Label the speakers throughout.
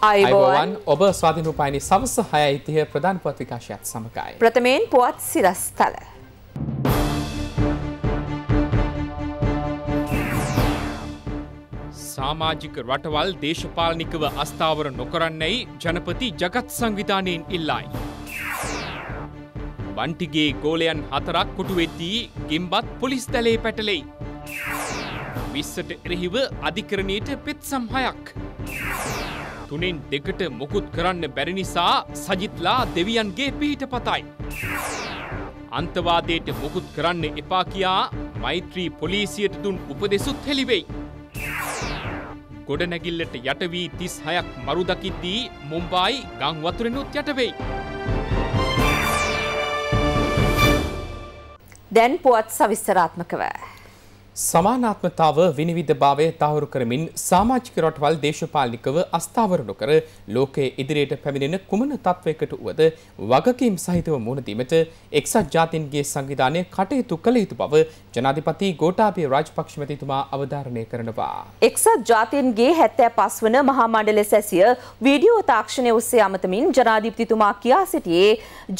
Speaker 1: අයිබෝවන් ඔබ ස්වාධීන රූපවාහිනී සවස් 6:30 ප්‍රධාන පුවත් විකාශයත් සමගයි.
Speaker 2: ප්‍රථමයෙන් පුවත් සිරස්තල.
Speaker 3: සමාජික රටවල් දේශපාලනිකව අස්ථාවර නොකරන්නයි ජනපති ජගත් සංවිධානයෙන් ඉල්ලයි. බන්ටිගේ ගෝලයන් 4ක් කොටු වෙද්දී ගිම්බත් පොලිස් දලේ පැටලෙයි. 20ට එරෙහිව අධිකරණයට පෙත්සම් 6ක්. 3න් 2ට මොකුත් කරන්න බැරි නිසා සජිත්ලා දෙවියන්ගේ පිහිටපතයි. අන්තවාදයට මොකුත් කරන්න එපා කියා මෛත්‍රී පොලිසියට දුන් උපදෙසුත් හෙළිවෙයි. ගොඩනැගිල්ලට යට වී 36ක් මරු දකිද්දී මුම්බායි ගම් වතුරෙනුත් යට වෙයි.
Speaker 2: දැන් පුවත් සවිස්තරාත්මකව.
Speaker 1: සමානාත්මතාව විනිවිදභාවය තහවුරු කරමින් සමාජික රටවල් දේශපාලනිකව අස්ථාවර නොකර ලෝකයේ ඉදිරියට පැමිණෙන කුමන තත්වයකට වුවද වගකීම් සහිතව මුහුණ දීමට එක්සත් ජාතීන්ගේ සංවිධානය කටයුතු කළ යුතු බව ජනාධිපති ගෝඨාභය රාජපක්ෂ මැතිතුමා අවධාරණය කරනවා.
Speaker 2: එක්සත් ජාතීන්ගේ 75 වන මහා මණ්ඩල සැසිය වීඩියෝ තාක්ෂණය ඔස්සේ අමතමින් ජනාධිපතිතුමා කියා සිටියේ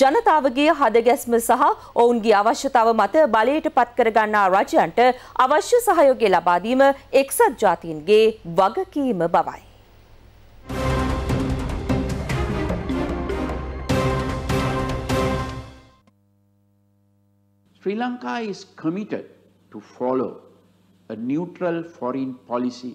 Speaker 2: ජනතාවගේ හදගැස්ම සහ ඔවුන්ගේ අවශ්‍යතාව මත බලයට පත් කර ගන්නා රජයන්ට අවශ්‍ය සහයෝගය ලබා දීම එක්සත් ජාතීන්ගේ වගකීම බවයි.
Speaker 4: Sri Lanka is committed to follow a neutral foreign policy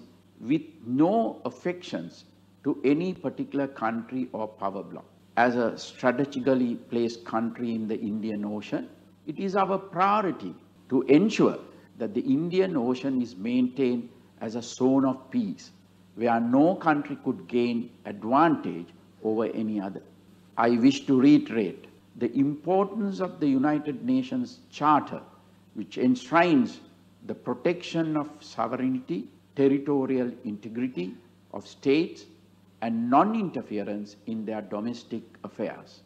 Speaker 4: with no affections to any particular country or power bloc. As a strategically placed country in the Indian Ocean, it is our priority to ensure that the Indian Ocean is maintained as a zone of peace, where no country could gain advantage over any other. I wish to reiterate the importance of the United Nations Charter, which enshrines the protection of sovereignty, territorial integrity of states, and non-interference in their domestic affairs.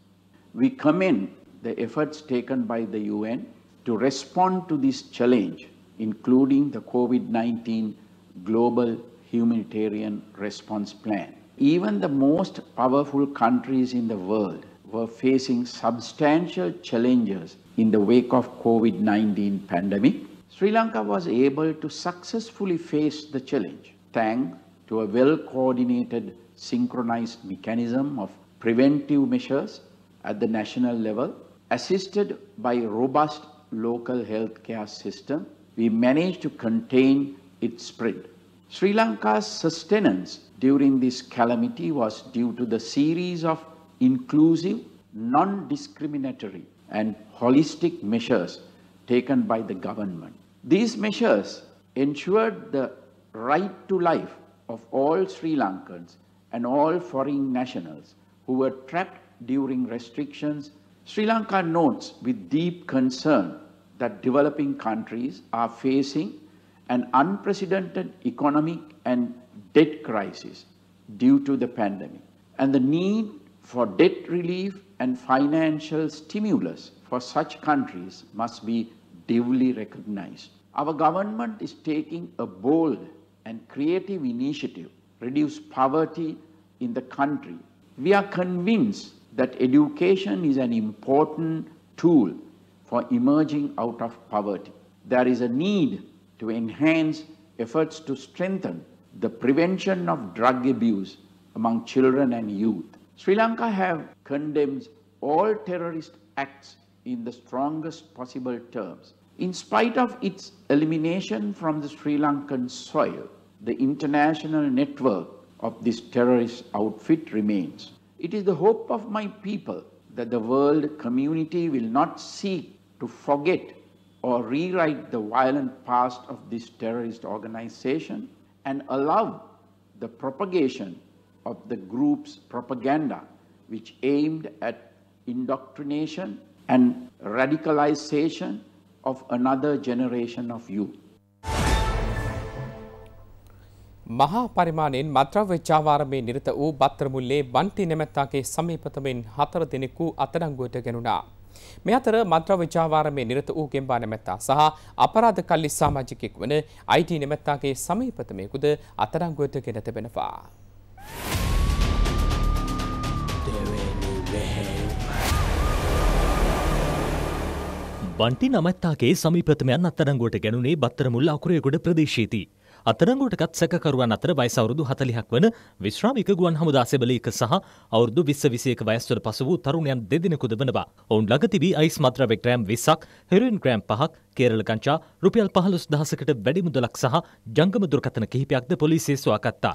Speaker 4: We commend the efforts taken by the UN to respond to this challenge, including the COVID-19 Global Humanitarian Response Plan. Even the most powerful countries in the world were facing substantial challenges in the wake of COVID-19 pandemic. Sri Lanka was able to successfully face the challenge thanks to a well-coordinated, synchronized mechanism of preventive measures at the national level, assisted by robust local healthcare system. We managed to contain its spread. Sri Lanka's sustenance during this calamity was due to the series of inclusive, non-discriminatory and holistic measures taken by the government. These measures ensured the right to life of all Sri Lankans and all foreign nationals who were trapped during restrictions. Sri Lanka notes with deep concern that developing countries are facing an unprecedented economic and debt crisis due to the pandemic, and the need for debt relief and financial stimulus for such countries must be duly recognized. Our government is taking a bold and creative initiative to reduce poverty in the country. We are convinced that education is an important tool for emerging out of poverty. There is a need to enhance efforts to strengthen the prevention of drug abuse among children and youth. Sri Lanka have condemned all terrorist acts in the strongest possible terms. In spite of its elimination from the Sri Lankan soil, the international network of this terrorist outfit remains. It is the hope of my people that the world community will not seek to forget or rewrite the violent past of this terrorist organization and allow the propagation of the group's propaganda, which aimed at indoctrination and radicalization of another generation of youth.
Speaker 1: මහා පරිමාණයෙන් මත්ද්‍රව්‍ය ජාවාරමේ නිරත වූ බත්තරමුල්ලේ බන්ටි නැමැත්තාගේ සමීපතමින් 4 දෙනෙකු අත්අඩංගුවට ගැනුණා. මේ අතර මත්ද්‍රව්‍ය ජාවාරමේ නිරත වූ ගෙම්බා නැමැත්තා සහ අපරාධ කල්ලි සමාජිකයෙක් වන IT නැමැත්තාගේ සමීපතමෙකුද අත්අඩංගුවට ගෙන තිබෙනවා.
Speaker 5: වන්ටි නමැත්තාගේ සමීපතමයන් අත්අඩංගුවට ගැනුනේ බත්තරමුල්ල අකුරේගොඩ ප්‍රදේශයේදී. අත්අඩංගුවටගත් සැකකරුවන් අතර වයස අවුරුදු 40ක් වන විශ්‍රාමික ගුවන් හමුදා සෙබළේක සහ අවුරුදු 20-21 වයස්වල පසු වූ තරුණයන් දෙදෙනෙකුද වනවා. ඔවුන් ළඟ තිබී අයිස් මත්ද්‍රව්‍ය ග්‍රෑම් 20ක්, හෙරොයින් ග්‍රෑම් 5ක්, කේරළ ගංජා රුපියල් 15000කට වැඩි මුදලක් සහ ජංගම දුරකථන කිහිපයක්ද පොලිසිය සොයාගත්තා.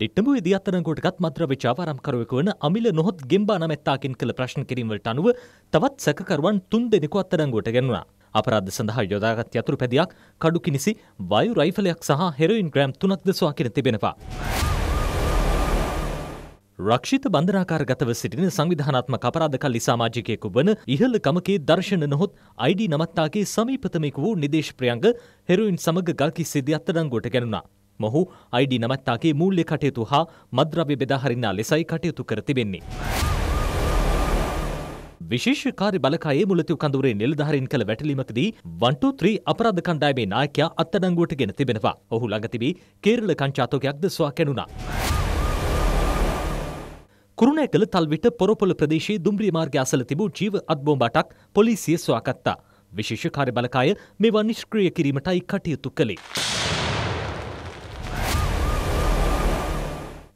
Speaker 5: දිට්ටඹුවේදී අත්අඩංගුවටගත් මත්ද්‍රව්‍ය චාවාරම්කරුවෙකු වන අමිල නොහොත් ගෙම්බා නමැත්තාකින් කළ ප්‍රශ්න කිරීම වලට අනුව තවත් සැකකරුවන් 3 දෙනෙකු අත්අඩංගුවට ගැනුණා. අපරාධ සඳහා යොදාගත් යතුරු පැදියක්, කඩු කිනිසි, වායු රයිෆලයක් සහ හෙරොයින් ග්‍රෑම් 3ක්ද සොයාගෙන තිබෙනවා. රක්ෂිත බන්ධනාකාරගතව සිටින සංවිධානාත්මක අපරාධකල්ලි සමාජිකයෙකු වන ඉහළ ගමකේ දර්ශන නොහොත් ID නමත්තාගේ සමීපතමෙකු වූ නිදේශ ප්‍රියංග හෙරොයින් සමග ගල්කිස්සේදී අත්අඩංගුවට ගැනුණා. මොහු ID නමත්තාගේ මූල්‍ය කටයුතු හා මත්ද්‍රව්‍ය බෙදා හරින්නා ලෙසයි කටයුතු කර තිබෙන්නේ. විශේෂ කාර්ය බලකායේ මුලතිව් කඳවුරේ නිලධාරීන් කළ වැටලීමකදී 123 අපරාධ කණ්ඩායමේ නායකයා අත්අඩංගුවට ගෙන තිබෙනවා. ඔහු ළඟ තිබී කේරළ කංචාතෝගයක්ද සොයා කැණුණා. කුරුණෑගල තල්විට පොරොපොළ ප්‍රදේශයේ දුම්රිය මාර්ගය අසල තිබූ ජීව අත්බෝම්බාටක් පොලිසිය සොයාගත්තා. විශේෂ කාර්ය බලකාය මේවා නිෂ්ක්‍රිය කිරීමටයි කටයුතු කළේ.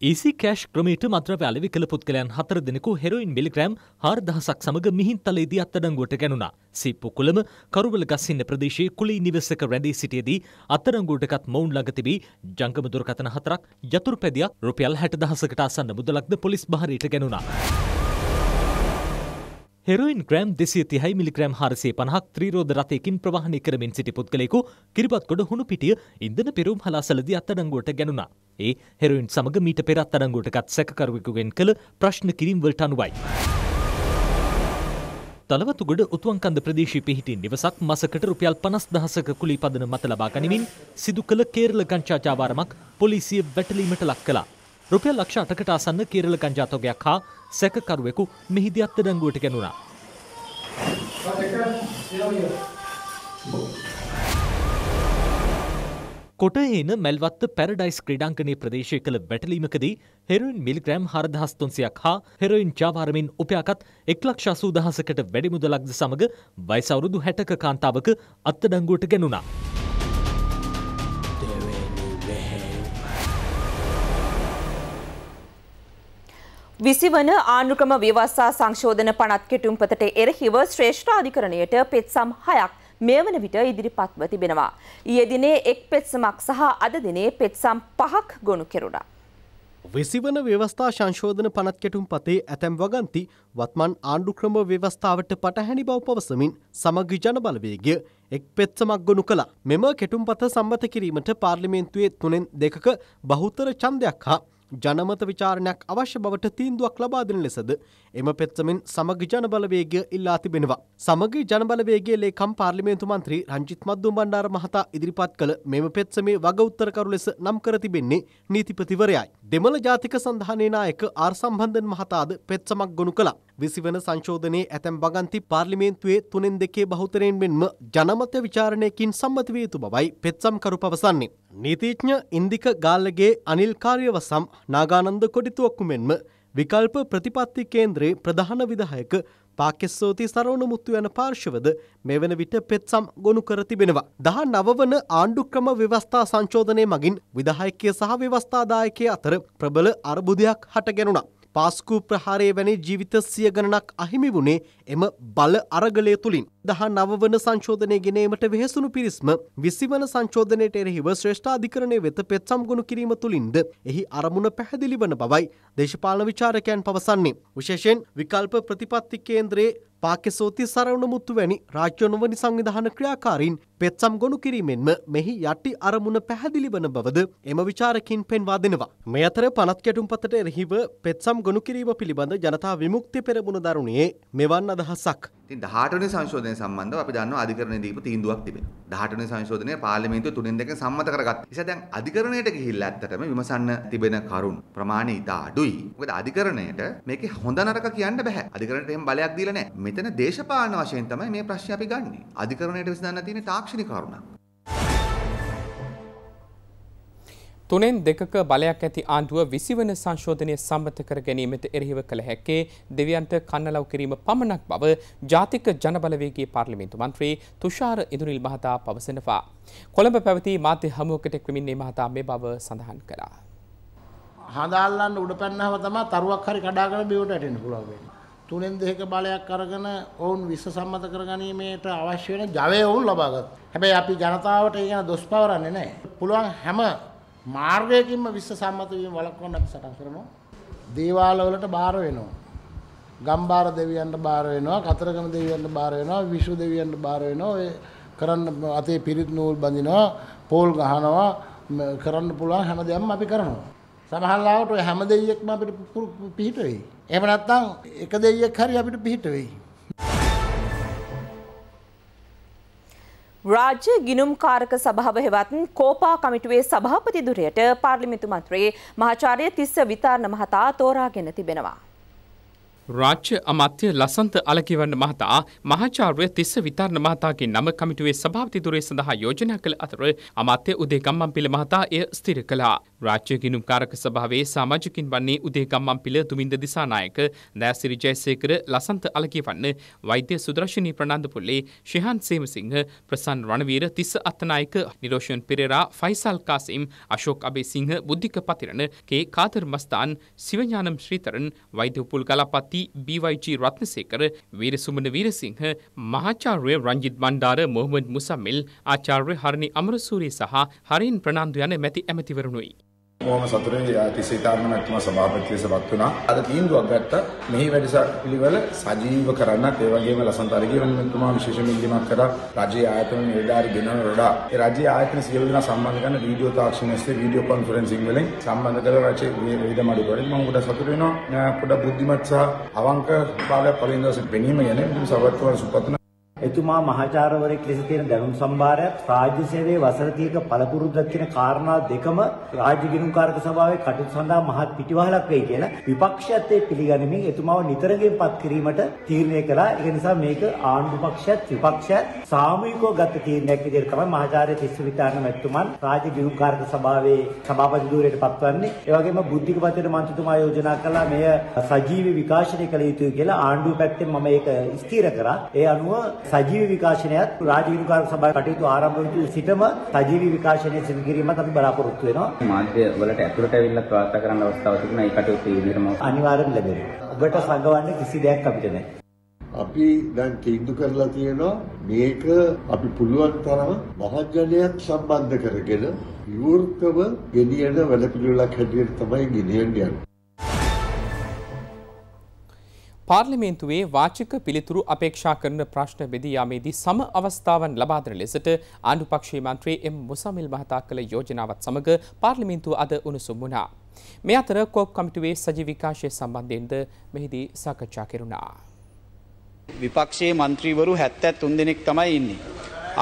Speaker 5: EC කෑෂ් ක්‍රමයට මත්ද්‍රව්‍ය අලෙවි කළ පුද්ගලයන් 4 දෙනෙකු හෙරොයින් මිලිග්‍රෑම් 4000ක් සමග මිහින්තලේදී අත්අඩංගුවට ගැනුණා. සීප්පු කුලම කරුවල ගස්හින්න ප්‍රදේශයේ කුලී නිවසක රැඳී සිටියේදී අත්අඩංගුවටගත් මොවුන් ළඟ තිබී ජංගම දුරකථන 4ක්, යතුරු පැදියක්, රුපියල් 60000කට ආසන්න මුදලක්ද පොලිස් බහරයට ගැනුණා. හෙරොයින් ග්‍රෑම් 230 මිලිග්‍රෑම් 450ක් ත්‍රිරෝධ රථයකින් ප්‍රවාහනය කරමින් සිටි පුද්ගලයෙකු කිරිබත්ගොඩ හුණුපිටිය ඉන්ධන පෙරම් හලාසලදී අත්අඩංගුවට ගැනුණා. ඒ හෙරොයින් සමග මීට පෙර අත්අඩංගුවටගත් සැකකරුවෙකුගෙන් කළ ප්‍රශ්න කිරීම් වලට අනුවයි. තලවතුගොඩ උතුවන්කන්ද ප්‍රදේශයේ පිහිටි නිවසක් මසකට රුපියල් 50000ක කුලී පදන මත ලබා ගනිමින් සිදු කළ කේරළ ගංජා ජාවාරමක් පොලිසිය වැටලීමට ලක් කළා. රුපියල් ලක්ෂ 8කට ආසන්න කේරළ ගංජා තොගයක් හා සැකකරුවෙකු මෙහිදී අත්අඩංගුවට ගැනුණා. කොටහේන මැල්වත්ත පැරඩයිස් ක්‍රීඩාංගණයේ ප්‍රදේශය කළ වැටලීමකදී හෙරොයින් මිලිග්‍රෑම් 4300ක් හා හෙරොයින් ජාවාරමින් උපයාගත් 1,80,000කට වැඩි මුදලක්ද සමග වයස අවුරුදු 60ක කාන්තාවක අත්අඩංගුවට ගැනුණා.
Speaker 2: විසිවන ආණ්ඩුක්‍රම ව්‍යවස්ථා සංශෝධන පනත් කෙටුම්පතට එරෙහිව ශ්‍රේෂ්ඨ අධිකරණයට පෙත්සම් 6ක් මේ වන විට ඉදිරිපත්ව තිබෙනවා. ඊයේ දිනේ එක් පෙත්සමක් සහ අද දිනේ පෙත්සම් 5ක් ගොනු කෙරුණා.
Speaker 6: විසිවන ව්‍යවස්ථා සංශෝධන පනත් කෙටුම්පතේ ඇතැම් වගන්ති වත්මන් ආණ්ඩුක්‍රම ව්‍යවස්ථාවට පටහැනි බව පවසමින් සමගි ජනබලවේගය එක් පෙත්සමක් ගොනු කළා. මෙම කෙටුම්පත සම්මත කිරීමට පාර්ලිමේන්තුවේ 3/2ක බහුතර ඡන්දයක් හා ජනමත විචාරණයක් අවශ්‍ය බවට තීන්දුවක් ලබා දෙන ලෙසද එම පෙත්සමෙන් සමගි ජනබලවේගය ඉල්ලා තිබෙනවා. සමගි ජනබලවේගයේ ලේකම් පාර්ලිමේන්තු මන්ත්‍රී රංජිත් මද්දුම්බණ්ඩාර මහතා ඉදිරිපත් කළ මෙම පෙත්සමේ වග උත්තරකරු ලෙස නම් කර තිබෙන්නේ නීතිපතිවරයයි. දෙමළ ජාතික සන්ධානයේ නායක ආර් සම්බන්ධන් මහතාද පෙත්සමක් ගොනු කළා. 20 වන සංශෝධනයේ ඇතැම් වගන්ති පාර්ලිමේන්තුවේ 3/2 බහුතරයෙන් මෙන්ම ජනමත විචාරණයකින් සම්මත විය යුතු බවයි පෙත්සම්කරු පවසන්නේ. නීතිඥ ඉන්දික ගාල්ලගේ අනිල් කාර්යවසම් නාගානන්ද කොඩිතුවක්කු මෙන්ම විකල්ප ප්‍රතිපත්ති කේන්ද්‍රයේ ප්‍රධාන විධායක පාකෙස්සෝති සරවණ මුත්තු යන පාර්ශවද මේ වන විට පෙත්සම් ගොනු කර තිබෙනවා. 19 වන ආණ්ඩුක්‍රම ව්‍යවස්ථා සංශෝධනය මගින් විධායකය සහ ව්‍යවස්ථාදායකය අතර ප්‍රබල අර්බුදයක් හටගැනුණා. පාස්කු ප්‍රහාරයේ වැනි ජීවිත 100 ගණනක් අහිමි වුණේ එම බල අරගලය තුලින්. 19 වන සංශෝධනය ගෙනීමට වෙහෙසුණු පිරිස්ම 20 වන සංශෝධනයට එරෙහිව ශ්‍රේෂ්ඨ අධිකරණය වෙත පෙත්සම් ගොනු කිරීම තුලින්ද එහි අරමුණ පැහැදිලි වන බවයි දේශපාලන විචාරකයන් පවසන්නේ. විශේෂයෙන් විකල්ප ප්‍රතිපත්ති කේන්ද්‍රයේ පාකෙසෝති සරවණ මුත්තු වැනි රාජ්‍ය නොවන සංවිධාන ක්‍රියාකාරීන් පෙත්සම් ගොනු කිරීමෙන්ම මෙහි යටි අරමුණ පැහැදිලි වන බවද එම විචාරකින් පෙන්වා දෙනවා. මේ අතර පනත් ගැටුම්පතට එරෙහිව පෙත්සම් ගොනු කිරීම පිළිබඳ ජනතා විමුක්තිය පෙරමුණ දරුණේ මෙවන් අදහසක්.
Speaker 7: ඉතින් 18 වෙනි සංශෝධනය සම්බන්ධව අපි දන්නවා අධිකරණයේ දීපු තීන්දුවක් තිබෙනවා. 18 වෙනි සංශෝධනය පාර්ලිමේන්තුව 3/2 සම්මත කරගත්තා. නිසා දැන් අධිකරණයට ගිහිල්ලා ඇත්තටම විමසන්න තිබෙන කරුණු ප්‍රමාණය ඉතා අඩුයි. මොකද අධිකරණයට මේකේ හොඳ නරක කියන්න බෑ. අධිකරණයට එහෙම බලයක් දීලා නැහැ. මෙතන දේශපාලන වශයෙන් තමයි මේ ප්‍රශ්නේ අපි ගන්නෙ. අධිකරණයට විසඳන්න තියෙන තාක්ෂණික කරුණක්.
Speaker 1: තුනෙන් දෙකක බලයක් ඇති ආණ්ඩුව 20 වන සංශෝධනය සම්මත කර ගැනීමට එරෙහිව කළ හැක්කේ දෙවියන්ට කන්නලව් කිරීම පමණක් බව ජාතික ජනබලවේගයේ පාර්ලිමේන්තු මන්ත්‍රී තුෂාර ඉඳුනිල් මහතා පවසනවා. කොළඹ පැවති මාධ්‍ය හමුවකට එක්වමින් මේ මහතා මේ බව සඳහන් කළා.
Speaker 8: හදාල්ලන්න උඩ පැන්නහම තමයි තරුවක් හරි කඩාගෙන බිවට වැටෙන්න පුළුවන් වෙන්නේ. තුනෙන් දෙක බලයක් අරගෙන ඔවුන් විශ්ව සම්මත කරගැනීමේට අවශ්‍ය වෙන ජවය ඔවුන් ලබා ගත්තා. හැබැයි අපි ජනතාවට ඒ ගැන දොස් පවරන්නේ නැහැ. පුළුවන් හැම මාර්ගයකින්ම විශ්ව සම්මත වීම වළක්වන්න අපි සටන් කරනවා. දේවාල වලට බාර වෙනවා. ගම්බාර දෙවියන්ට බාර වෙනවා. කතරගම දෙවියන්ට බාර වෙනවා. විසු දෙවියන්ට බාර වෙනවා. ඔය කරන්න අතේ පිරිත් නූල් බඳිනවා. පෝල් ගහනවා. කරන්න පුළුවන් හැම දෙයක්ම අපි කරනවා. සමහරවිට ඔය හැම දෙයක්ම අපිට පිහිට වෙයි. එහෙම නැත්නම් එක දෙයක් හරි අපිට පිහිට වෙයි.
Speaker 2: රාජ්‍ය ගිණුම්කාරක සභාව හෙවත් කෝපා කමිටුවේ සභාපති ධුරයට පාර්ලිමේන්තු මන්ත්‍රී මහාචාර්ය තිස්ස විතාරණ මහතා තෝරාගෙන තිබෙනවා.
Speaker 3: රාජ්‍ය අමාත්‍ය ලසන්ත අලකිවන්න මහතා මහාචාර්ය තිස්ස විතාරණ මහතාගේ නම කමිටුවේ සභාපති ධුරය සඳහා යෝජනා කළ අතර අමාත්‍ය උදේ ගම්මන්පිල මහතා එය ස්ථිර කළා. රාජ්‍ය ගිණුම්කාරක සභාවේ සමාජිකින් වන්නේ උදේ ගම්මන්පිල දුමින්ද දිසානායක, දෑසිරි ජයසේකර, ලසන්ත අලකිවන්න, වෛද්‍ය සුදර්ශනී ප්‍රනාන්දුපුල්ලේ, ශිහාන් සේමසිංහ, ප්‍රසන්න රණවීර, තිස්ස අත්තනායක, නිරෝෂන් පෙරේරා, ෆයිසල් කාසිම්, අශෝක් අබේසිංහ, බුද්ධික පතිරණ, කේ කාදර් මස්තාන්, සිවඥානම් ශ්‍රීතරන්, වෛද්‍ය උපුල් ගලපත් BYG රත්නසේකර, වීරසුමන වීරසිංහ, මහාචාර්ය රංජිත් බණ්ඩාර, මොහමඩ් මුසම්මිල්, ආචාර්ය හරණි අමරසූරිය සහ හරින් ප්‍රනාන්දු යන මැති ඇමතිවරුනුයි.
Speaker 9: බොහොම සතුටුයි තිස්ස විතාරණ මැතිතුමා සභාපති ලෙසපත් වුණා. අද තීන්දුවක් ගත්තා මෙහි වැඩසටහන සජීව කරන්නත් ඒ වගේම ලසන්ත අලගිවන්න මැතිතුමා විශේෂ ඉල්ලීමක් කරා. රජයේ ආයතන නිලධාරි ගෙනන වඩා ඒ රජයේ ආයතන සියලු දෙනා සම්බන්ධ කරන වීඩියෝ තාක්ෂණයේ වීඩියෝ කොන්ෆරන්සිං වලින් සම්බන්ධ කරලා රජයේ විවිධ මඩුවලින් මම උඩ සතුටු වෙනවා. පොඩ බුද්ධිමත් සහ අවංක භාවයක් පරිඳ පෙනීම ගැන සවර්තවල සුපතන
Speaker 10: එතුමා මහාචාර්යවරයෙක් ලෙස තියෙන දැනුම් සම්භාරයත් රාජ්‍ය සේවයේ වසර 30ක පළපුරුද්දක් කියන කාරණා දෙකම රාජ්‍ය ගිණුම්කාරක සභාවේ කටයුතු සඳහා මහත් පිටිවහලක් වෙයි කියලා විපක්ෂයත් ඒ පිළිගනිමින් එතුමාව නිතරගෙන් පත් කිරීමට තීරණය කළා. ඒ නිසා මේක ආණ්ඩු පක්ෂයත් විපක්ෂයත් සාමූහිකව ගත තීරණයක් විදිහට තමයි මහාචාර්ය තිස්ස විතාරණ මැතිතුමන් රාජ්‍ය ගිණුම්කාරක සභාවේ සභාපති ධුරයට පත්වන්නේ. ඒ වගේම බුද්ධික පතිර මන්ත්‍රීතුමා යෝජනා කළා මෙය සජීවී විකාශනය කළ යුතුයි කියලා. ආණ්ඩුව පැත්තෙන් මම ඒක ස්ථිර කරා. ඒ අනුව සජීවී විකාශනයත් රාජ්‍ය ගිණුම්කාරක සභාවේ කටයුතු ආරම්භ වෙච්ච සිටම සජීවී විකාශනය සිදු කිරීමත් අපි බලාපොරොත්තු වෙනවා.
Speaker 11: මාධ්‍ය වලට ඇතුළට ඇවිල්ලා ප්‍රවාර්තා කරන්න අවස්ථාවක් තිබුණා. ඒ කටයුතු ඉදිරියටම
Speaker 10: අනිවාර්යෙන් ලැබෙනවා. ඔබට සංගවන්න කිසි දෙයක් අපිට නැහැ.
Speaker 12: අපි දැන් තීන්දුව කරලා තියෙනවා මේක අපි පුළුවන් තරම මහජනයාත් සම්බන්ධ කරගෙන විවෘතව ගෙනියන වැඩපිළිවෙලක් හැටියට තමයි ගෙනියන්නේ.
Speaker 1: පාර්ලිමේන්තුවේ වාචික පිළිතුරු අපේක්ෂා කරන ප්‍රශ්න බෙදී යාමේදී සම අවස්ථාවන් ලබා දෙන ලෙසට ආණ්ඩු පක්ෂයේ මන්ත්‍රී එම් මුසමිල් මහතා කළ යෝජනාවත් සමග පාර්ලිමේන්තුව අද උණුසුම් වුණා. මේ අතර කෝප් කමිටුවේ සජීව විකාශය සම්බන්ධයෙන්ද මෙහිදී සාකච්ඡා කෙරුණා.
Speaker 13: විපක්ෂයේ මන්ත්‍රීවරු 73 දෙනෙක් තමයි ඉන්නේ.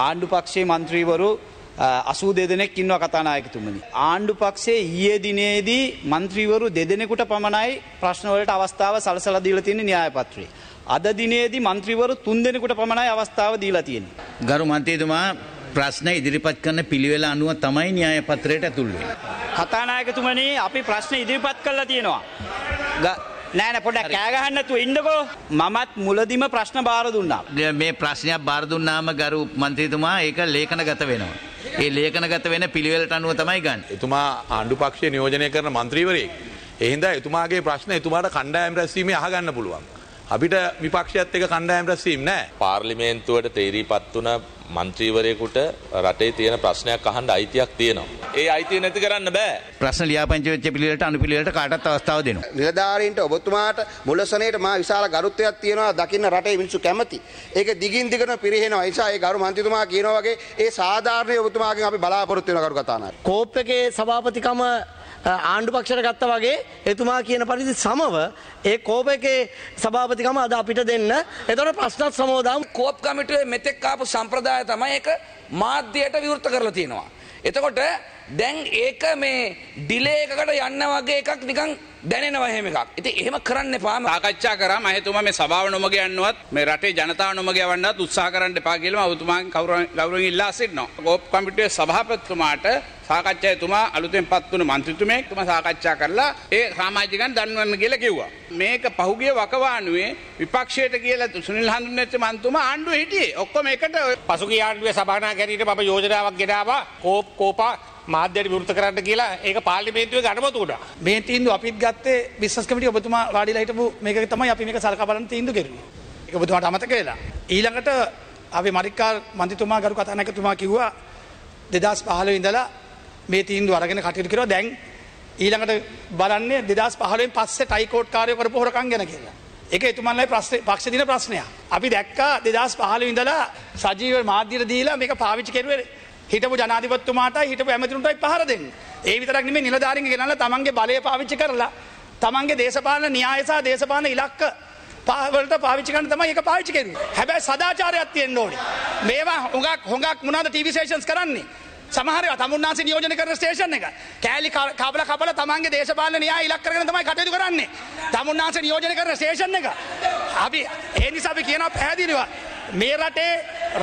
Speaker 13: ආණ්ඩු පක්ෂයේ මන්ත්‍රීවරු 82 දෙනෙක් ඉන්නවා කතානායකතුමනි. ආණ්ඩු පක්ෂයේ ඊයේ දිනේදී මන්ත්‍රීවරු 2 දෙනෙකුට පමණයි ප්‍රශ්න වලට අවස්ථාව සලසලා දීලා තියෙන්නේ න්‍යාය පත්‍රයේ. අද දිනේදී මන්ත්‍රීවරු 3 දෙනෙකුට පමණයි අවස්ථාව දීලා තියෙන්නේ.
Speaker 14: ගරු මන්ත්‍රීතුමා ප්‍රශ්න ඉදිරිපත් කරන පිළිවෙල අනුව තමයි න්‍යාය පත්‍රයට ඇතුල් වෙන්නේ.
Speaker 13: කතානායකතුමනි අපි ප්‍රශ්න ඉදිරිපත් කළා තියෙනවා. නෑ පොඩ්ඩක් කෑ ගහන්න නැතුව ඉන්නකෝ. මමත් මුලදිම ප්‍රශ්න බාර දුන්නා.
Speaker 14: මේ ප්‍රශ්නයක් බාර දුන්නාම ගරු මන්ත්‍රීතුමා ඒක ලේඛනගත වෙනවා. ඒ ලේඛනගත වෙන පිළිවෙලට අනුව තමයි ගන්න.
Speaker 15: එතුමා ආණ්ඩු පක්ෂය නියෝජනය කරන මන්ත්‍රීවරයෙක්. ඒ හින්දා එතුමාගේ ප්‍රශ්න එතුමාට කණ්ඩායම් රැස්වීමේ අහගන්න පුළුවන්. අපිට විපක්ෂයත් එක්ක කණ්ඩායම් රැස්වීම නෑ.
Speaker 16: පාර්ලිමේන්තුවට තේරීපත් වුණ මන්ත්‍රීවරයෙකුට රටේ තියෙන ප්‍රශ්නයක් අහන්න අයිතියක් තියෙනවා. ඒ අයිතිය නැති කරන්න බෑ.
Speaker 14: ප්‍රශ්න ලියාපදිංචි වෙච්ච පිළිවෙලට අනුපිළිවෙලට කාටත් අවස්ථාව දෙනවා.
Speaker 17: නිලධාරීන්ට ඔබතුමාට මුලසනේට මා විශාල ගරුත්වයක් තියෙනවා දකින්න රටේ මිනිස්සු කැමති. ඒක දිගින් දිගටම පිරිහෙනවා. ඒ නිසා ඒ ගරු මන්ත්‍රීතුමා කියනවා වගේ ඒ සාධාරණීය ඔබතුමාගෙන් අපි බලාපොරොත්තු වෙනවා කරු කතානායක.
Speaker 18: කෝප් එකේ සභාපතිකම ආණ්ඩු පක්ෂයට ගත්තා වගේ එතුමා කියන පරිදි සමව ඒ කෝප් එකේ සභාපතිකම අද අපිට දෙන්න. එතකොට ප්‍රශ්නත් සමෝදාම්
Speaker 19: කෝප් කමිටුවේ මෙතෙක් ආපු සම්ප්‍රදාය තමයි ඒක මාධ්‍යයට විවෘත කරලා තියෙනවා. එතකොට දැන් ඒක මේ ඩිලේ එකකට යන්න වගේ එකක් නිකන් දැනෙනවා එහෙම එකක්. ඉතින් එහෙම කරන්න එපා. සාකච්ඡා කරා මම හිතුවා මේ සභාව නොමග යන්නවත් මේ රටේ ජනතාව නොමග යවන්නත් උත්සාහ කරන්න එපා කියලා මම ඔබතුමාගෙන් ගෞරවයෙන් ඉල්ලා සිටිනවා. කෝප් කමිටුවේ සභාපතිතුමාට සාකච්ඡාතුමා අලුතෙන් පත් වුණු මන්ත්‍රීතුමෙක් තුමා සාකච්ඡා කරලා ඒ සමාජිකයන් දන්වන්න කියලා කිව්වා. මේක පහුගිය වකවානුවේ විපක්ෂයට කියලා සුනිල් හඳුනගත්ත මන්තුමා ආණ්ඩුවේ හිටියේ. ඔක්කොම එකට
Speaker 20: පසුගිය ආණ්ඩුවේ සභානායකරීට මම යෝජනාවක් ගෙනාවා කෝපා මාධ්‍යයට විවෘත කරන්න කියලා. ඒක පාර්ලිමේන්තුවේ ගණමතු උඩ. මේ තීන්දුව අපිත් ගත්තේ බිස්නස් කමිටිය ඔබතුමා වාඩිලා හිටපු මේක තමයි අපි මේක සලකා බලන්න තීන්දුව කෙරුවේ. ඒක ඔබතුමාට අමතක වෙලා. ඊළඟට අපි මරික්කාර් මන්ත්‍රීතුමා ගරු කතානායකතුමා කිව්වා 2015 ඉඳලා මේ තීන්දුව අරගෙන කටයුතු කරනවා. දැන් ඊළඟට බලන්නේ 2015 පස්සේ ටයිකෝට් කාර්යය කරපු හොරකම් ගැන කියලා. ඒක එතුමන්ලයි පක්ෂ දින ප්‍රශ්නයක්. අපි දැක්කා 2015 ඉඳලා සජීව මාධ්‍යයට දීලා මේක පාවිච්චි කරුවේ හිටපු ජනාධිපතිතුමාටයි හිටපු ඇමතිතුන්ටයි පහර දෙන්න. ඒ විතරක් නෙමෙයි නිලධාරීන් ගෙනල්ලා තමන්ගේ බලය පාවිච්චි කරලා තමන්ගේ දේශපාලන න්‍යාය සහ දේශපාලන ඉලක්ක වලට පාවිච්චි කරන්න තමයි ඒක පාවිච්චි කරන්නේ. හැබැයි සදාචාරයක් තියෙන්න ඕනේ. මේවා හොඟක් මොනවාද ටීවී ස්ටේෂන්ස් කරන්නේ? සමහර ඒවා තමුන්නාන්සේ නියෝජනය කරන ස්ටේෂන් එක. කෑලි කපලා තමන්ගේ දේශපාලන න්‍යාය ඉලක්ක කරගෙන තමයි කටයුතු කරන්නේ. තමුන්නාන්සේ නියෝජනය කරන ස්ටේෂන් එක. අපි ඒ නිසා අපි කියනවා පැහැදිලිව මේ රටේ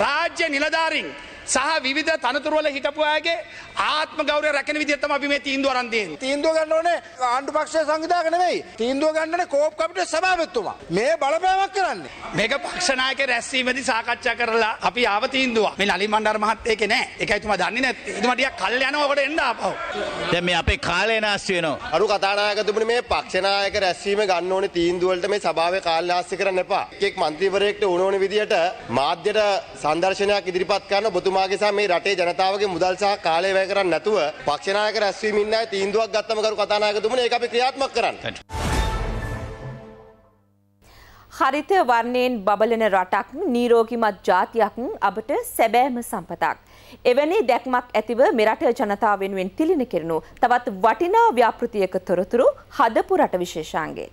Speaker 20: රාජ්‍ය නිලධාරීන් සහ විවිධ තනතුරු වල හිටපු අයගේ ආත්ම ගෞරවය රැකෙන විදිහට තමයි අපි මේ තීන්දුව අරන් දෙන්නේ.
Speaker 8: තීන්දුව ගන්න ඕනේ ආණ්ඩු පක්ෂයේ සංවිධායක නෙමෙයි. තීන්දුව ගන්න ඕනේ කෝප් කමිටුවේ සභාපතිතුමා. මේ බලපෑමක් කරන්නේ.
Speaker 20: මේක පක්ෂ නායක රැස්වීමේදී සාකච්ඡා කරලා අපි ආව තීන්දුවක්. මේ නලින් බණ්ඩාර මහත්තයා ඒකේ නෑ. ඒකයි තුමා දන්නේ නැත්තේ. එතුමා ටිකක් කල් යනවා ඔකට එන්න ආපහු.
Speaker 14: දැන් මේ අපේ කාලය නාස්ති වෙනවා.
Speaker 21: අරු කතානායකතුමනි මේ පක්ෂ නායක රැස්වීම ගන්න ඕනේ තීන්දුව වලට මේ සභාවේ කාල නාස්ති කරන්න එපා. එක් මන්ත්‍රීවරයෙක්ට ඕන විදියට මාධ්‍යට සංදර්ශනයක් ඉදිරිපත් කරන ඔබතුමාගේ සහ මේ රටේ ජනතාවගේ මුදල් සහ කාලය වැය කරන්නේ නැතුව පක්ෂ නායක රැස්වීම ඉන්නයි තීන්දුවක් ගත්තම කරු කතානායකතුමනි ඒක අපි ක්‍රියාත්මක කරන්න.
Speaker 2: හරිත වර්ණයෙන් බබලන රටක් නිරෝගිමත් ජාතියක් අපට සැබෑම සම්පතක්. එවැනි දැක්මක් ඇතිව මෙරට ජනතාව වෙනුවෙන් තිලින කෙරෙනු තවත් වටිනා ව්‍යාපෘතියක තොරතුරු හදපු රට විශේෂාංගයේ.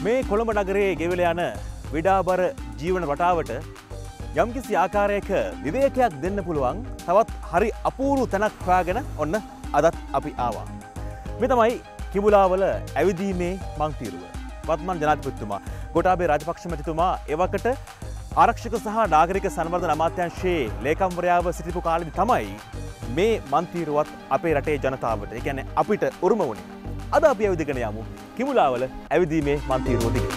Speaker 22: මේ කොළඹ නගරයේ ගෙවිල යන විඩාබර ජීවන රටාවට යම්කිසි ආකාරයක විවේකයක් දෙන්න පුළුවන් තවත් හරි අපූරු තැනක් හොයාගෙන ඔන්න අදත් අපි ආවා. මේ තමයි කිඹුලාවල ඇවිදීමේ මංතීරුව. වත්මන් ජනාධිපතිතුමා ගෝඨාභය රාජපක්ෂ මැතිතුමා එවකට ආරක්ෂක සහ නාගරික සංවර්ධන අමාත්‍යාංශයේ ලේකම්වරයාව සිටිපු කාලෙදි තමයි මේ මංතීරුවත් අපේ රටේ ජනතාවට ඒ කියන්නේ අපිට උරුම වුණේ. අද අපි ඇවිදගෙන යමු කිඹුලාවල ඇවිදීමේ මන්තීරුව දිගේ.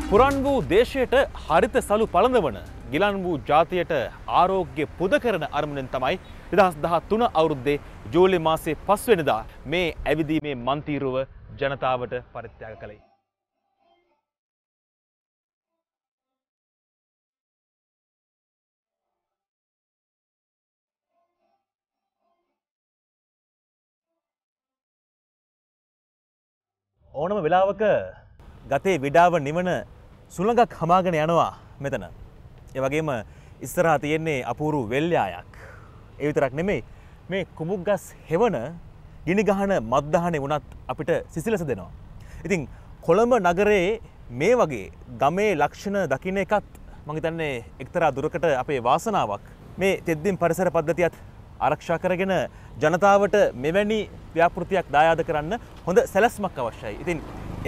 Speaker 22: පුරන් වූ දේශයට හරිත සලු පළඳවන ගිලන් වූ ජාතියට ආරෝග්‍ය පුද කරන අරමුණෙන් තමයි 2013 අවුරුද්දේ ජූලි මාසයේ 5 වෙනිදා මේ ඇවිදීමේ මන්තීරුව ජනතාවට පරිත්‍යාග කළේ. ඕනම වෙලාවක ගතේ විඩාව නිවන සුළඟක් හමාගෙන යනවා මෙතන. ඒ වගේම ඉස්සරහා තියෙන්නේ අපූරු වෙල්යායක්. ඒ විතරක් නෙමෙයි මේ කුමුක්ගස් හෙවන ගිනි ගහන මත්දහනේ වුණත් අපිට සිසිලස දෙනවා. ඉතින් කොළඹ නගරයේ මේ වගේ ගමේ ලක්ෂණ දකින්න එකත් මම හිතන්නේ එක්තරා දුරකට අපේ වාසනාවක්. මේ තෙද්දිම් පරිසර පද්ධතියත් ආරක්ෂා කරගෙන ජනතාවට මෙවැනි ව්‍යාපෘතියක් දායාද කරන්න හොඳ සැලැස්මක් අවශ්‍යයි. ඉතින්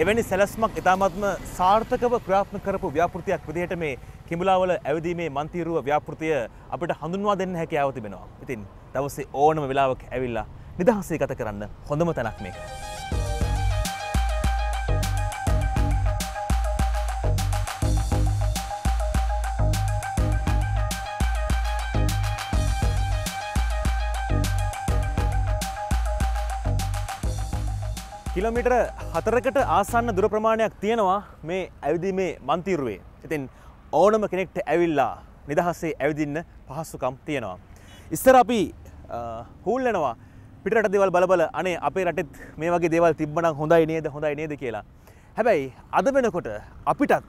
Speaker 22: එවැනි සැලැස්මක් ඉතාමත්ම සාර්ථකව ක්‍රියාත්මක කරපු ව්‍යාපෘතියක් විදිහට මේ කිඹුලාවල ඇවිදීමේ මන්තීරුව ව්‍යාපෘතිය අපිට හඳුන්වා දෙන්න හැකියාව තිබෙනවා. ඉතින් දවසේ ඕනම වෙලාවක ඇවිල්ලා නිදහසේ ගත කරන්න හොඳම තැනක් මේක. කිලෝමීටර 4කට ආසන්න දුර ප්‍රමාණයක් තියෙනවා මේ ඇවිදීමේ මන්තීරුවේ. ඉතින් ඕනම කෙනෙක්ට ඇවිල්ලා නිදහසේ ඇවිදින්න පහසුකම් තියෙනවා. ඉස්සර අපි හූල්ලනවා පිටරට දේවල් බල අනේ අපේ රටෙත් මේ වගේ දේවල් තිබ්බනම් හොඳයි නේද කියලා. හැබැයි අද වෙනකොට අපිටත්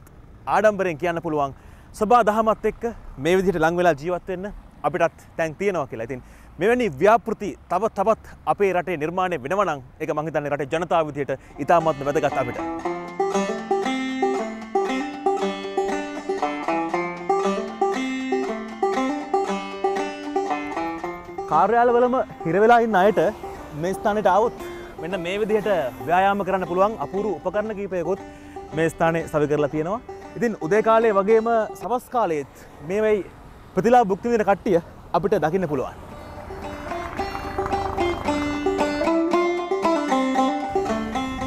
Speaker 22: ආඩම්බරෙන් කියන්න පුළුවන් සබා දහමත් එක්ක මේ විදිහට ලං වෙලා ජීවත් වෙන්න අපිටත් තැන් තියෙනවා කියලා. ඉතින් මෙවැනි ව්‍යාපෘති තවත් අපේ රටේ නිර්මාණය වෙනවා නම් ඒක මම හිතන්නේ රටේ ජනතාව විදියට ඉතාමත්ම වැදගත් අපිට. කාර්යාලවලම හිර වෙලා ඉන්න අයට මේ ස්ථානෙට આવොත් මෙන්න මේ විදිහට ව්‍යායාම කරන්න පුළුවන් අපූර්ව උපකරණ කීපයකොත් මේ ස්ථානයේ සවි කරලා තියෙනවා. ඉතින් උදේ කාලේ වගේම සවස් කාලයේත් මේ වෙයි ප්‍රතිලාභ භුක්ති විඳින කට්ටිය අපිට දකින්න පුළුවන්.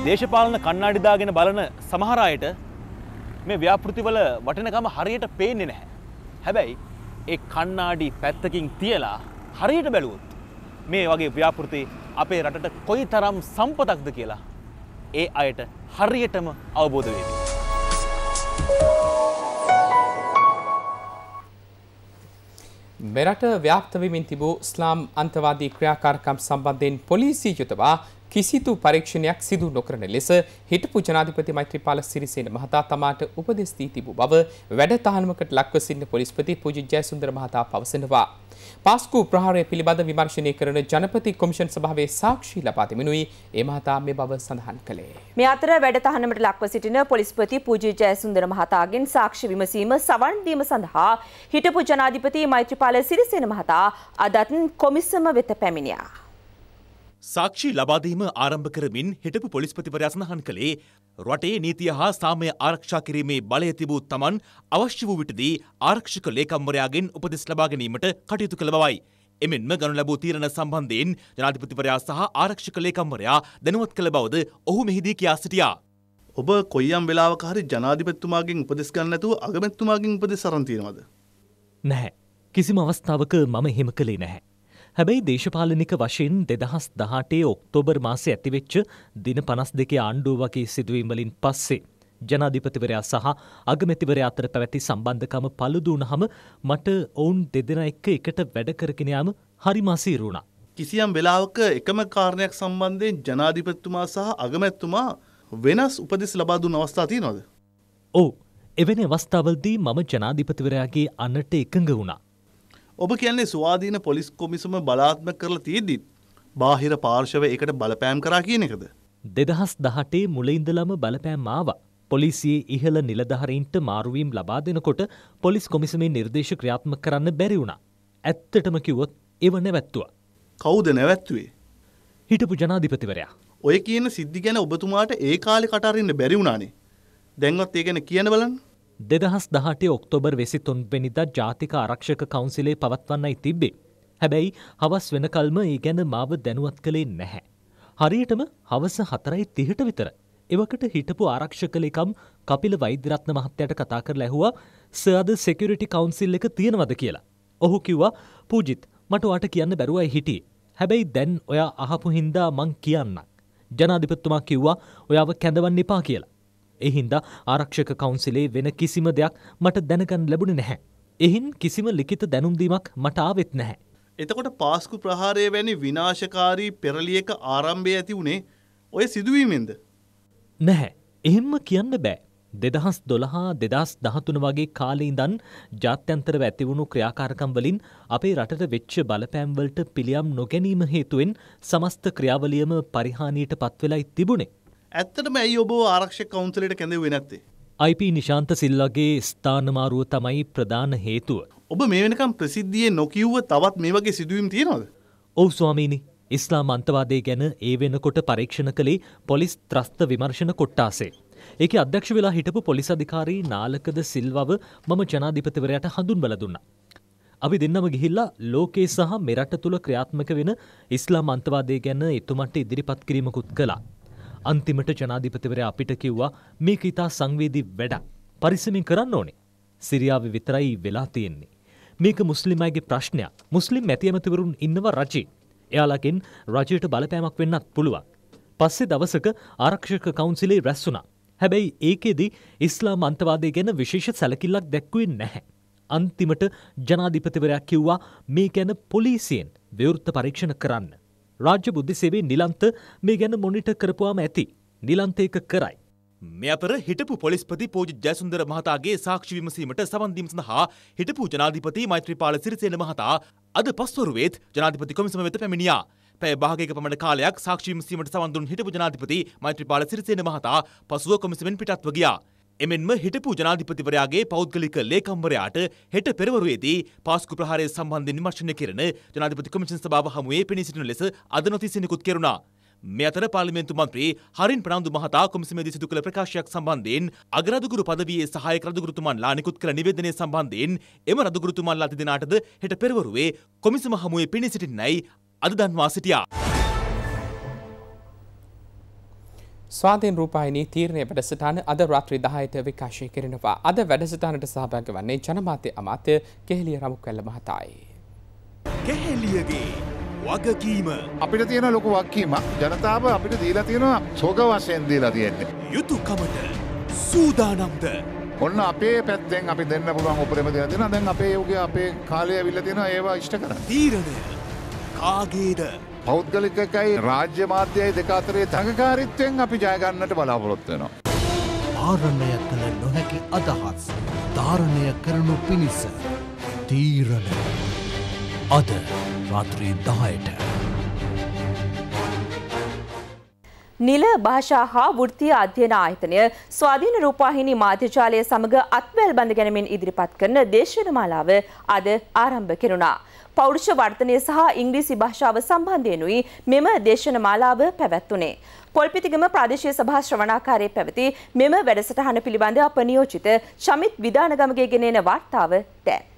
Speaker 22: දේශපාලන කණ්ණාඩි දාගෙන බලන සමහර අයට මේ ව්‍යාපෘතිවල වටිනකම හරියට පේන්නේ නැහැ. හැබැයි ඒ කණ්ණාඩි පැත්තකින් තියලා හරියට බැලුවොත් මේ වගේ ව්‍යාපෘති අපේ රටට කොයිතරම් සම්පතක්ද කියලා ඒ අයට හරියටම අවබෝධ වෙනවා.
Speaker 1: මෙරට ව්‍යාප්ත වෙමින් තිබූ ඉස්ලාම් අන්තවාදී ක්‍රියාකාරකම් සම්බන්ධයෙන් පොලිසිය යුතුවා කිසිදු පරීක්ෂණයක් සිදු නොකරන ලෙස හිටපු ජනාධිපති මෛත්‍රීපාල සිරිසේන මහතා තමාට උපදෙස් දී තිබූ බව වැඩ තහනමකට ලක්ව සිටින පොලිස්පති පූජ්‍ය ජයසුන්දර මහතා පවසනවා. පාස්කු ප්‍රහාරය පිළිබඳ විමර්ශනය කරන ජනපති කොමිෂන් සභාවේ සාක්ෂි ලබා දෙමිනුයි ඒ මහතා මේ බව සඳහන් කළේ.
Speaker 2: මේ අතර වැඩ තහනමට ලක්ව සිටින පොලිස්පති පූජ්‍ය ජයසුන්දර මහතාගෙන් සාක්ෂි විමසීම සවන් දීම සඳහා හිටපු ජනාධිපති මෛත්‍රීපාල සිරිසේන මහතා අදත් කොමිසම වෙත පැමිණියා.
Speaker 22: සාක්ෂි ලබාදීම ආරම්භ කරමින් හිටපු පොලිස්පතිවරයා සඳහන් කළේ රටේ නීතිය හා සාමය ආරක්ෂා කිරීමේ බලය තිබූ තමන් අවශ්‍ය වූ විටදී ආරක්ෂක ලේකම්වරයාගෙන් උපදෙස් ලබා ගැනීමට කටයුතු කළ බවයි. එමෙන්ම ගනු ලැබූ තීරණ සම්බන්ධයෙන් ජනාධිපතිවරයා සහ ආරක්ෂක ලේකම්වරයා දැනුවත් කළ බවද ඔහු මෙහිදී කියා සිටියා.
Speaker 4: ඔබ කොයියම් වෙලාවක හරි ජනාධිපතිතුමාගෙන් උපදෙස් ගන්න නැතුව අගමැතිතුමාගෙන් උපදෙස් අරන් තියෙනවද?
Speaker 5: නැහැ. කිසිම අවස්ථාවක මම එහෙම කළේ නැහැ. හැබැයි දේශපාලනික වශයෙන් 2018 ඔක්තෝබර් මාසයේ ඇතිවෙච්ච දින 52 ආණ්ඩුව වගේ සිදුවීම් වලින් පස්සේ ජනාධිපතිවරයා සහ අගමැතිවරයා අතර පැවති සම්බන්ධකම පළුදු වුණාම මට ඔවුන් දෙදෙනා එකට වැඩ කරගෙන යාම හරිම අසීරු වුණා.
Speaker 4: කිසියම් වෙලාවක එකම කාරණයක් සම්බන්ධයෙන් ජනාධිපතිතුමා සහ අගමැතිතුමා වෙනස් උපදෙස් ලබා දුන්න අවස්ථා තියෙනවද?
Speaker 5: ඔව්. එවැනි අවස්ථාවලදී මම ජනාධිපතිවරයාගේ අන්නට එකඟ වුණා.
Speaker 4: ඔබ කියන්නේ ස්වාධීන පොලිස් කොමිසම බලාත්මක කරලා තියෙද්දිත් බාහිර පාර්ශවය ඒකට බලපෑම් කරා කියන එකද?
Speaker 5: 2018 මුල ඉඳලම බලපෑම් ආවා. පොලිසියේ ඉහළ නිලධාරීන්ට මාරුවීම් ලබා දෙනකොට පොලිස් කොමිසමේ නිර්දේශ ක්‍රියාත්මක කරන්න බැරි වුණා. ඇත්තටම කිව්වොත් ඒව නැවැත්තුවා.
Speaker 4: කවුද නැවැත්තුවේ?
Speaker 5: හිටපු ජනාධිපතිවරයා.
Speaker 4: ඔය කියන සිද්ධි ගැන ඔබතුමාට ඒ කාලේ කට අරින්න බැරි වුණානේ. දැන්වත් ඒ ගැන කියන්න බලන්න.
Speaker 5: 2018 ඔක්තෝබර් 23 වෙනිදා ජාතික ආරක්ෂක කවුන්සිලේ පවත්වන්නයි තිබ්බේ. හැබැයි හවස් වෙනකල්ම ඒ ගැන මාව දැනුවත් කළේ නැහැ. හරියටම හවස 4:30ට විතර එවකට හිටපු ආරක්ෂක ලේකම් කපිල වෛද්‍යරත්න මහත්තයාට කතා කරලා ඇහුවා සර් අද සිකියුරිටි කවුන්සිල් එක තියෙනවද කියලා. ඔහු කිව්වා පූජිත් මට ඔයාට කියන්න බැරුවයි හිටියේ. හැබැයි දැන් ඔයා අහපු හින්දා මං කියන්නම්. ජනාධිපතිතුමා කිව්වා ඔයාව කැඳවන්න එපා කියලා. ඒ හින්දා ආරක්ෂක කවුන්සිලේ වෙන කිසිම දෙයක් මට දැනගන්න ලැබුණේ නැහැ. එහින් කිසිම ලිඛිත දැනුම් දීමක් මට ආවෙත් නැහැ.
Speaker 4: එතකොට පාස්කු ප්‍රහාරය වැනි විනාශකාරී පෙරලියක ආරම්භය ඇති වුණේ ඔය සිදුවීමෙන්ද?
Speaker 5: නැහැ. එහෙම කියන්න බෑ. 2012-2013 වගේ කාලේ ඉඳන් ජාත්‍යන්තරව ඇතිවුණු ක්‍රියාකාරකම් වලින් අපේ රටට වෙච්ච බලපෑම් වලට පිළියම් නොගැනීම හේතුවෙන් සමස්ත ක්‍රියාවලියම පරිහානියට පත් වෙලයි තිබුණේ.
Speaker 4: ඇත්තටම ඇයි ඔබ ආරක්ෂක කවුන්සිලයට කැඳවුවේ නැත්තේ?
Speaker 5: IP නිශාන්ත සිල්වාගේ ස්ථානමාරුව තමයි ප්‍රධාන හේතුව.
Speaker 4: ඔබ මේ වෙනකම් ප්‍රසිද්ධියේ නොකියුව තවත් මේ වගේ සිදුවීම් තියෙනවද?
Speaker 5: ඔව් ස්වාමීනි. ඉස්ලාම් අන්තවාදය ගැන ඒ වෙනකොට පරීක්ෂණ කළේ පොලිස් ත්‍රස්ත විමර්ශන කොට්ටාසේ. ඒකේ අධ්‍යක්ෂ වෙලා හිටපු පොලිස් අධිකාරී නාලකද සිල්වව මම ජනාධිපතිවරයාට හඳුන්වලා දුන්නා. අපි දෙන්නම ගිහිල්ලා ලෝකේ සහ මෙරට තුල ක්‍රියාත්මක වෙන ඉස්ලාම් අන්තවාදය ගැන එතුමන්ට ඉදිරිපත් කිරීමකුත් කළා. අන්තිමට ජනාධිපතිවරයා අපිට කිව්වා මේක ඉතා සංවේදී වැඩක්. පරිස්සමින් කරන්න ඕනේ. සිරියාවේ විතරයි වෙලා තියෙන්නේ. මේක මුස්ලිම් අයගේ ප්‍රශ්නයක්. මුස්ලිම් මැති ඇමතිවරුන් ඉන්නවා රජේ. එයාලගෙන් රජයට බලපෑමක් වෙන්නත් පුළුවන්. පස්සේ දවසක ආරක්ෂක කවුන්සිලේ රැස් වුණා. හැබැයි ඒකෙදි ඉස්ලාම් අන්තවාදය ගැන විශේෂ සැලකිල්ලක් දැක්වුවේ නැහැ. අන්තිමට ජනාධිපතිවරයා කිව්වා මේ ගැන පොලිසියෙන් විවෘත පරීක්ෂණ කරන්න. රාජ්‍ය බුද්ධි සේවයේ නිලන්ත මේ ගැන මොනිටර් කරපුවාම ඇති. නිලන්ත ඒක කරයි.
Speaker 22: මේ අතර හිටපු පොලිස්පති පෝජි ජයසුන්දර මහතාගේ සාක්ෂි විමසීමට සවන් දීම සඳහා හිටපු ජනාධිපති මෛත්‍රීපාල සිරිසේන මහතා අද පස්වරුවේත් ජනාධිපති කොමිසම වෙත පැමිණියා. පැය භාගයක පමණ කාලයක් සාක්ෂි විමසීමට සවන් දුන් හිටපු ජනාධිපති මෛත්‍රීපාල සිරිසේන මහතා පසුව කොමිසමෙන් පිටත්ව ගියා. එමෙන්ම හිටපු ජනාධිපතිවරයාගේ පෞද්ගලික ලේකම්වරයාට හෙට පෙරවරුවේදී පාස්කු ප්‍රහාරය සම්බන්ධයෙන් විමර්ශනය කෙරෙන ජනාධිපති කොමිෂන් සභාව හමුවේ පෙනී සිටින ලෙස අද නොතිස් නිකුත් කෙරුණා. මේ අතර පාර්ලිමේන්තු මන්ත්‍රී හරින් ප්‍රනාන්දු මහතා කොමිසමේදී සිදු කළ ප්‍රකාශයක් සම්බන්ධයෙන් අගරදුගුරු පදවියේ සහායක රදුගුරුතුමන්ලා නිකුත් කළ නිවේදනය සම්බන්ධයෙන් එම රදුගුරුතුමන්ලා තිදෙනාටද හෙට පෙරවරුවේ කොමිසම හමුවේ පෙනී සිටින්නයි අද දන්වා සිටියා.
Speaker 1: ස්වාධීන රූපවාහිනී තීරණය වැඩසටහන අද රාත්‍රී 10ට විකාශය කෙරෙනවා. අද වැඩසටහනට සහභාගී වන්නේ ජනමාධ්‍ය අමාත්‍ය කෙහෙලිය රමුක්වැල්ල මහතායි.
Speaker 22: කෙහෙලියගේ වගකීම
Speaker 6: අපිට තියෙන ලොකු වගකීමක් ජනතාව අපිට දීලා තියෙනවා සෝග වශයෙන් දීලා තියෙන්නේ.
Speaker 22: යුතුයකමට සූදානම්ද?
Speaker 6: ඔන්න අපේ පැත්තෙන් අපි දෙන්න පුළුවන් උපරිම දෙයක් දෙනවා. දැන් අපේ යෝගය අපේ කාලය ඇවිල්ලා තියෙනවා ඒවා ඉෂ්ට කරන්න.
Speaker 22: තීරණය කාගේද?
Speaker 6: පෞද්ගලිකයි රාජ්‍ය මාධ්‍යයි දෙක අතරේ තරඟකාරීත්වයෙන් අපි ජය ගන්නට බලාපොරොත්තු වෙනවා.
Speaker 7: ආරණ්‍ය කළ නොහැකි අදහස් ධාරණය කරනු පිණිස තීරණ අද රාත්‍රී 10ට.
Speaker 2: නිල භාෂා හා වෘත්තීය අධ්‍යයන ආයතනය ස්වාධීන රූපවාහිනී මාධ්‍යජාලය සමග අත්වැල් බඳ ගැනීමෙන් ඉදිරිපත් කරන දේශන මාලාව අද ආරම්භ කෙරුණා. පෞරුෂ වර්ධනය සහ ඉංග්‍රීසි භාෂාව සම්බන්ධයෙනුයි මෙම දේශන මාලාව පැවැත්වුණේ. පොල්පිටිගම ප්‍රාදේශීය සභා ශ්‍රවණාකාරයේ පැවති මෙම වැඩසටහන පිළිබඳ අප නියෝජිත චමිත් විදානගමගේ ගෙනෙන වාර්තාව දැන්.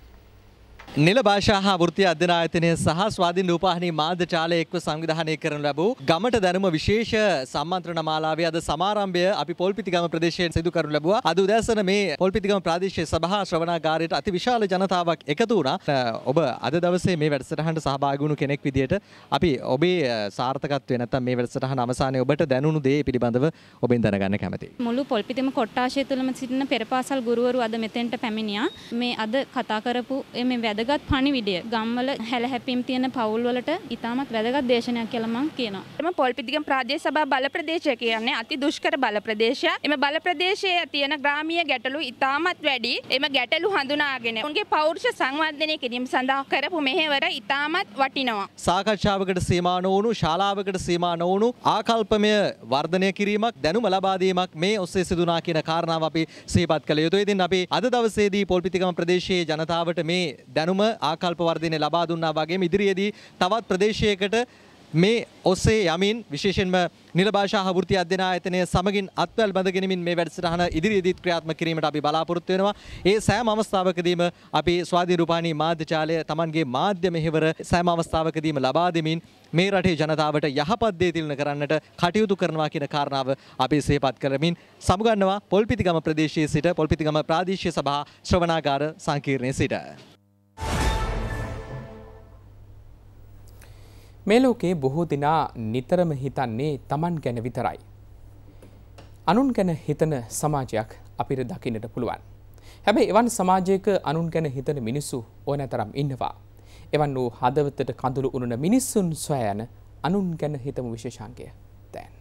Speaker 23: නිල භාෂා හා වෘත්තීය අධ්‍යයන ආයතනය සහ ස්වාධීන රූපවාහිනී මාධ්‍ය ජාලය එක්ව සංවිධානය කරනු ලැබූ ගමට දැනුම විශේෂ සම්මන්ත්‍රණ මාලාවේ අද සමාරම්භය අපි පොල්පිටිගම ප්‍රදේශයෙන් සිදු කරනු ලැබුවා. අද උදෑසන මේ පොල්පිටිගම ප්‍රාදේශීය සභා ශ්‍රවණාගාරයට අතිවිශාල ජනතාවක් එකතු වුණා. ඔබ අද දවසේ මේ වැඩසටහනට සහභාගී වුණු කෙනෙක් විදියට අපි ඔබේ සාර්ථකත්වය නැත්නම් මේ වැඩසටහන අවසානයේ ඔබට දැනුණු දේ පිළිබඳව ඔබෙන් දැනගන්න කැමතියි.
Speaker 24: මුළු පොල්පිටිගම කොට්ටාශය තුළම සිටින පෙරපාසල් ගුරුවරු අද මෙතෙන්ට පැමිණියා. මේ අද කතා කරපු මේ වැදගත් පණිවිඩය ගම්වල හැල හැපීම් තියෙන පවුල් වලට ඉතාමත් වැදගත් දේශනයක් කියලා මම කියනවා.
Speaker 25: එම පොල්පිටිගම ප්‍රාදේශ සභා බල ප්‍රදේශය කියන්නේ අති දුෂ්කර බල ප්‍රදේශයක්. එම බල ප්‍රදේශයේ තියෙන ග්‍රාමීය ගැටලු ඉතාමත් වැඩි. එම ගැටලු හඳුනාගෙන උන්ගේ පෞරුෂ සංවර්ධනය කිරීම සඳහා කරපු මෙහෙවර ඉතාමත් වටිනවා.
Speaker 23: සාකච්ඡාවකට සීමා නොවුණු ශාලාවකට සීමා නොවුණු ආකල්පමය වර්ධනය කිරීමක් දැනුම ලබා දීමක් මේ ඔස්සේ සිදුනා කියන කාරණාව අපි සිහිපත් කළ යුතුයි. ඉතින් අපි අද දවසේදී පොල්පිටිගම ප්‍රදේශයේ ජනතාවට මේ දැනුම ආකල්ප වර්ධනය ලබා දුන්නා වගේම ඉදිරියේදී තවත් ප්‍රදේශයකට මේ ඔස්සේ යමින් විශේෂයෙන්ම නිල භාෂා හා වෘත්තීය අධ්‍යයන ආයතනය සමගින් අත්වැල් බැඳගෙනමින් මේ වැඩසටහන ඉදිරියේදීත් ක්‍රියාත්මක කිරීමට අපි බලාපොරොත්තු වෙනවා. ඒ සෑම අවස්ථාවකදීම අපි ස්වාධීන රූපවාහිනී මාධ්‍ය ජාලය Tamanගේ මාධ්‍ය මෙහෙවර සෑම අවස්ථාවකදීම ලබා දෙමින් මේ රටේ ජනතාවට යහපත් දේ තිලන කරන්නට කටයුතු කරනවා කියන කාරණාව අපි සිහිපත් කරමින් සමුගන්නවා පොල්පිටිගම ප්‍රදේශයේ සිට පොල්පිටිගම ප්‍රාදේශීය සභා ශ්‍රවණාගාර සංකීර්ණයේ සිට.
Speaker 1: මේ ලෝකේ බොහෝ දෙනා නිතරම හිතන්නේ Taman ගැන විතරයි. අනුන් ගැන හිතන සමාජයක් අපිට දකින්නට පුළුවන්. හැබැයි එවන් සමාජයක අනුන් ගැන හිතන මිනිස්සු ඕනෑතරම් ඉන්නවා. එවන් වූ හදවතට කඳුළු උනන මිනිස්සුන් සොයා යන අනුන් ගැන හිතමු විශේෂාංගය දැන්.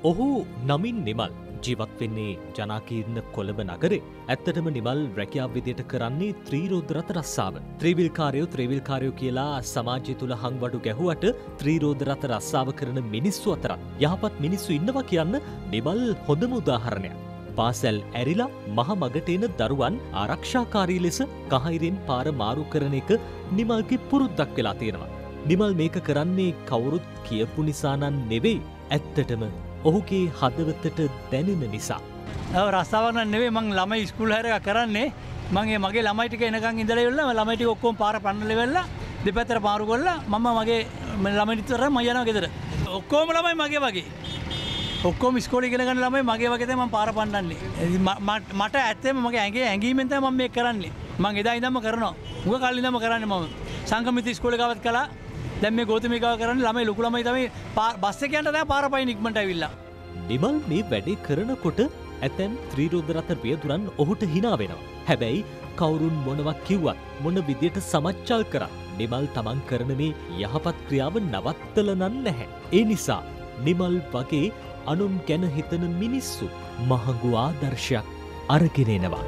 Speaker 5: ඔහු නමින් නිමල් ජීවත් වෙන්නේ ජනාකීර්ණ කොළඹ නගරේ. ඇත්තටම නිමල් රැකියාව විදියට කරන්නේ ත්‍රිරෝද රථ රස්සාව. ත්‍රිවිල්කාරයෝ කියලා සමාජය තුල හංවඩු ගැහුවට ත්‍රිරෝද රථ රස්සාව කරන මිනිස්සු අතර යහපත් මිනිස්සු ඉන්නවා කියන්න නිමල් හොඳම උදාහරණයක්. පාසැල් ඇරිලා මහ මගට එන දරුවන් ආරක්ෂාකාරී ලෙස කහිරෙන් පාර මාරු කරන එක නිමල්ගේ පුරුද්දක් වෙලා තියෙනවා. නිමල් මේක කරන්නේ කවුරුත් කියපු නිසා නම් නෙවෙයි. ඇත්තටම ඔහුගේ හදවතට දැනෙන නිසා.
Speaker 26: රස්සාවක් නෙවෙයි මං ළමයි ඉස්කෝල හැර කරන්නේ. මං මගේ ළමයි ටික එනකන් ඉඳලා ඉවරලා ළමයි ටික ඔක්කොම පාර පන්නලා ඉවරලා දෙපැත්තට මාරු කරලා මම මගේ ළමයි ටික මම යනවා ගෙදර. ඔක්කොම ළමයි මගේ වගේ. ඔක්කොම ඉස්කෝලේ ඉගෙන ගන්න ළමයි මගේ වගේ තමයි මම පාර පන්නන්නේ. මට ඇත්තම මගේ ඇඟීමෙන් තමයි මම මේක කරන්නේ. මං එදා ඉඳන්ම කරනවා. මුග කල් ඉඳන්ම කරන්නේ මම. සංගමිත ඉස්කෝලේ ගාවත් කළා. දැන් මේ ගෞතමිකාව කරන්නේ ළමයි ලොකු ළමයි තමයි බස් එක යන්න තමයි පාර පයින් ඉක්මනට ඇවිල්ලා.
Speaker 5: නිමල් මේ වැඩේ කරනකොට ඇතැම් ත්‍රිරෝද රථ රියදුරන් ඔහුට hina වෙනවා. හැබැයි කවුරුන් මොනවා කිව්වත් මොන විදියට සමච්චල් කරත් නිමල් තමන් කරන මේ යහපත් ක්‍රියාව නවත්තල නැහැ. ඒ නිසා නිමල් වගේ අනුන් ගැන හිතන මිනිස්සු මහඟු ආදර්ශයක් අරගෙන එනවා.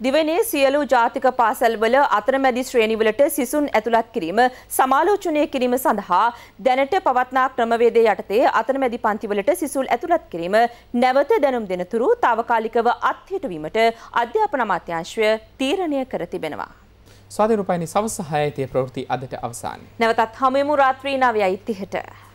Speaker 2: දිවයිනේ සියලු ජාතික පාසල්වල අතරමැදි ශ්‍රේණිවලට සිසුන් ඇතුළත් කිරීම සමාලෝචනය කිරීම සඳහා දැනට පවත්නා ක්‍රමවේදය යටතේ අතරමැදි පන්තිවලට සිසුන් ඇතුළත් කිරීම නැවත දැනුම් දෙනතුරු තාවකාලිකව අත්හිටුවීමට අධ්‍යාපන අමාත්‍යාංශය තීරණය කර තිබෙනවා.
Speaker 1: ස්වාධීන රූපයිනි සවස් 6:00 ප්‍රවෘත්ති අදට අවසන්.
Speaker 2: නැවතත් හමුවෙමු රාත්‍රී 9:30ට.